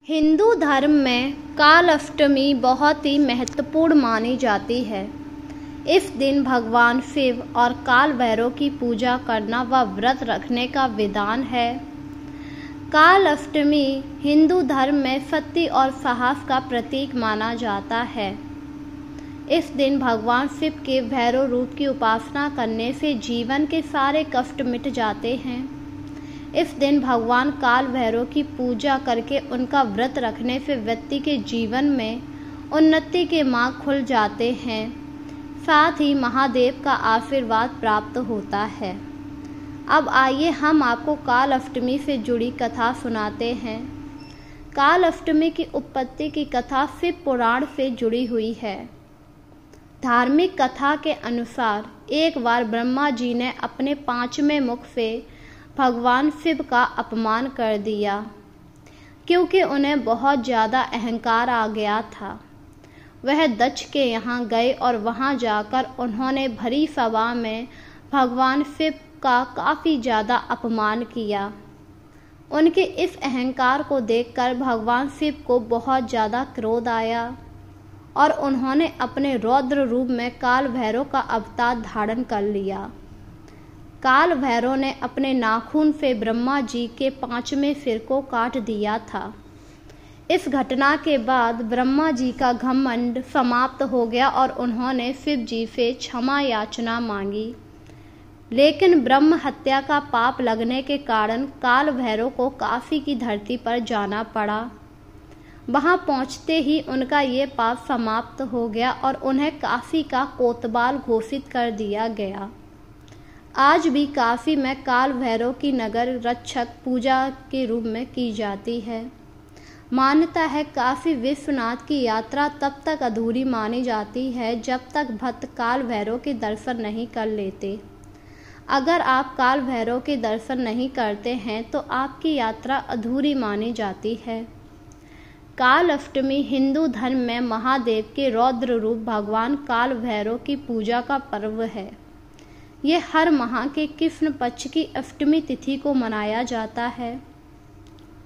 हिंदू धर्म में काल अष्टमी बहुत ही महत्वपूर्ण मानी जाती है। इस दिन भगवान शिव और काल भैरव की पूजा करना व व्रत रखने का विधान है। काल अष्टमी हिंदू धर्म में सत्य और साहस का प्रतीक माना जाता है। इस दिन भगवान शिव के भैरव रूप की उपासना करने से जीवन के सारे कष्ट मिट जाते हैं। इस दिन भगवान काल भैरव की पूजा करके उनका व्रत रखने से व्यक्ति के जीवन में उन्नति के मार्ग खुल जाते हैं, साथ ही महादेव का आशीर्वाद प्राप्त होता है। अब आइए हम आपको काल अष्टमी से जुड़ी कथा सुनाते हैं। काल अष्टमी की उत्पत्ति की कथा शिव पुराण से जुड़ी हुई है। धार्मिक कथा के अनुसार एक बार ब्रह्मा जी ने अपने 5वें मुख से भगवान शिव का अपमान कर दिया, क्योंकि उन्हें बहुत ज़्यादा अहंकार आ गया था। वह दक्ष के यहाँ गए और वहाँ जाकर उन्होंने भरी सभा में भगवान शिव का काफ़ी ज़्यादा अपमान किया। उनके इस अहंकार को देखकर भगवान शिव को बहुत ज़्यादा क्रोध आया और उन्होंने अपने रौद्र रूप में काल भैरव का अवतार धारण कर लिया। काल भैरव ने अपने नाखून से ब्रह्मा जी के 5वें सिर को काट दिया था। इस घटना के बाद ब्रह्मा जी का घमंड समाप्त हो गया और उन्होंने शिव जी से क्षमा याचना मांगी, लेकिन ब्रह्म हत्या का पाप लगने के कारण काल भैरव को काशी की धरती पर जाना पड़ा। वहां पहुंचते ही उनका ये पाप समाप्त हो गया और उन्हें काशी का कोतवाल घोषित कर दिया गया। आज भी काशी में काल भैरव की नगर रक्षक पूजा के रूप में की जाती है। मान्यता है काशी विश्वनाथ की यात्रा तब तक अधूरी मानी जाती है जब तक भक्त काल भैरव के दर्शन नहीं कर लेते। अगर आप काल भैरव के दर्शन नहीं करते हैं तो आपकी यात्रा अधूरी मानी जाती है। काल अष्टमी हिंदू धर्म में महादेव के रौद्र रूप भगवान काल भैरव की पूजा का पर्व है। ये हर माह के कृष्ण पक्ष की अष्टमी तिथि को मनाया जाता है।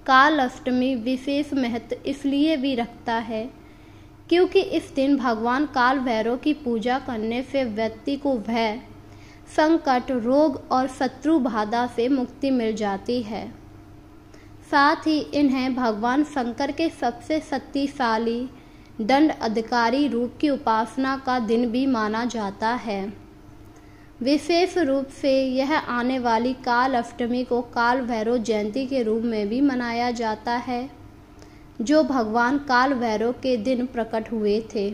काल अष्टमी विशेष महत्व इसलिए भी रखता है क्योंकि इस दिन भगवान काल भैरव की पूजा करने से व्यक्ति को भय, संकट, रोग और शत्रु बाधा से मुक्ति मिल जाती है। साथ ही इन्हें भगवान शंकर के सबसे शक्तिशाली दंड अधिकारी रूप की उपासना का दिन भी माना जाता है। विशेष रूप से यह आने वाली काल अष्टमी को काल भैरव जयंती के रूप में भी मनाया जाता है, जो भगवान काल भैरव के दिन प्रकट हुए थे।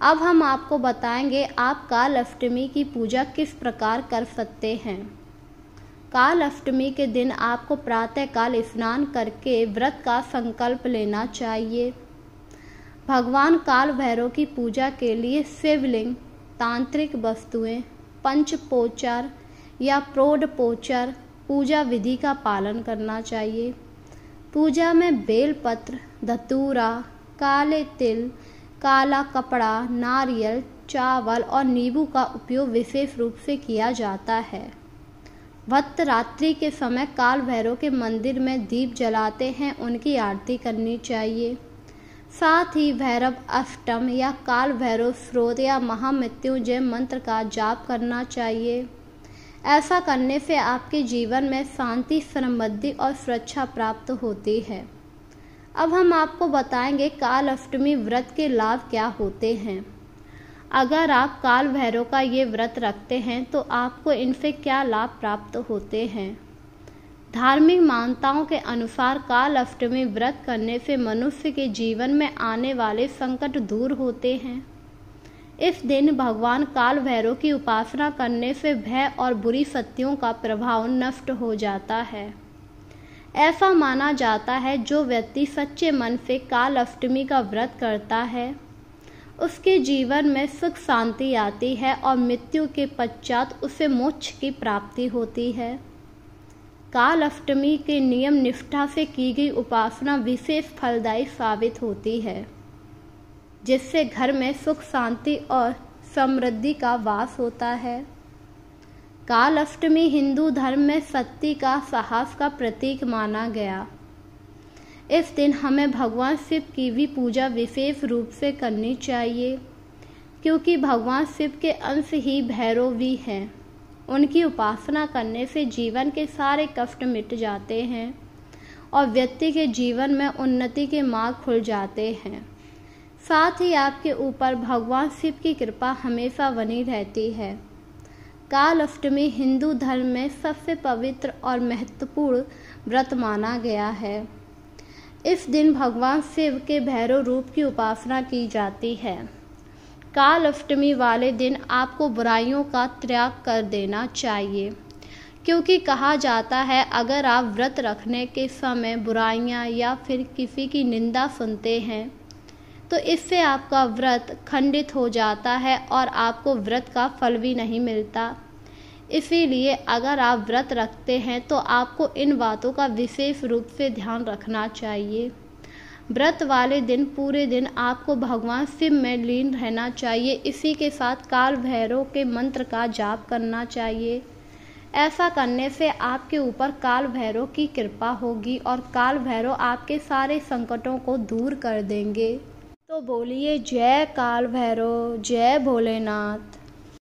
अब हम आपको बताएंगे आप काल अष्टमी की पूजा किस प्रकार कर सकते हैं। काल अष्टमी के दिन आपको प्रातःकाल स्नान करके व्रत का संकल्प लेना चाहिए। भगवान काल भैरव की पूजा के लिए शिवलिंग, तांत्रिक वस्तुएं, पंचपोचर या प्रोढ़पोचर पूजा विधि का पालन करना चाहिए। पूजा में बेलपत्र, धतूरा, काले तिल, काला कपड़ा, नारियल, चावल और नींबू का उपयोग विशेष रूप से किया जाता है। भक्त रात्रि के समय काल भैरव के मंदिर में दीप जलाते हैं, उनकी आरती करनी चाहिए। साथ ही भैरव अष्टम या काल भैरव स्रोत या महामृत्युंजय मंत्र का जाप करना चाहिए। ऐसा करने से आपके जीवन में शांति, समृद्धि और सुरक्षा प्राप्त होती है। अब हम आपको बताएंगे काल अष्टमी व्रत के लाभ क्या होते हैं। अगर आप काल भैरव का ये व्रत रखते हैं तो आपको इनसे क्या लाभ प्राप्त होते हैं। धार्मिक मान्यताओं के अनुसार काल अष्टमी व्रत करने से मनुष्य के जीवन में आने वाले संकट दूर होते हैं। इस दिन भगवान काल भैरव की उपासना करने से भय और बुरी शक्तियों का प्रभाव नष्ट हो जाता है। ऐसा माना जाता है जो व्यक्ति सच्चे मन से काल अष्टमी का व्रत करता है, उसके जीवन में सुख शांति आती है और मृत्यु के पश्चात उसे मोक्ष की प्राप्ति होती है। काल अष्टमी के नियम निष्ठा से की गई उपासना विशेष फलदायी साबित होती है, जिससे घर में सुख शांति और समृद्धि का वास होता है। काल अष्टमी हिंदू धर्म में सत्य का, साहस का प्रतीक माना गया। इस दिन हमें भगवान शिव की भी पूजा विशेष रूप से करनी चाहिए, क्योंकि भगवान शिव के अंश ही भैरव भी हैं। उनकी उपासना करने से जीवन के सारे कष्ट मिट जाते हैं और व्यक्ति के जीवन में उन्नति के मार्ग खुल जाते हैं। साथ ही आपके ऊपर भगवान शिव की कृपा हमेशा बनी रहती है। काल अष्टमी हिंदू धर्म में सबसे पवित्र और महत्वपूर्ण व्रत माना गया है। इस दिन भगवान शिव के भैरव रूप की उपासना की जाती है। काल अष्टमी वाले दिन आपको बुराइयों का त्याग कर देना चाहिए, क्योंकि कहा जाता है अगर आप व्रत रखने के समय बुराइयां या फिर किसी की निंदा सुनते हैं तो इससे आपका व्रत खंडित हो जाता है और आपको व्रत का फल भी नहीं मिलता। इसीलिए अगर आप व्रत रखते हैं तो आपको इन बातों का विशेष रूप से ध्यान रखना चाहिए। व्रत वाले दिन पूरे दिन आपको भगवान शिव में लीन रहना चाहिए। इसी के साथ काल भैरव के मंत्र का जाप करना चाहिए। ऐसा करने से आपके ऊपर काल भैरव की कृपा होगी और काल भैरव आपके सारे संकटों को दूर कर देंगे। तो बोलिए जय काल भैरव, जय भोलेनाथ।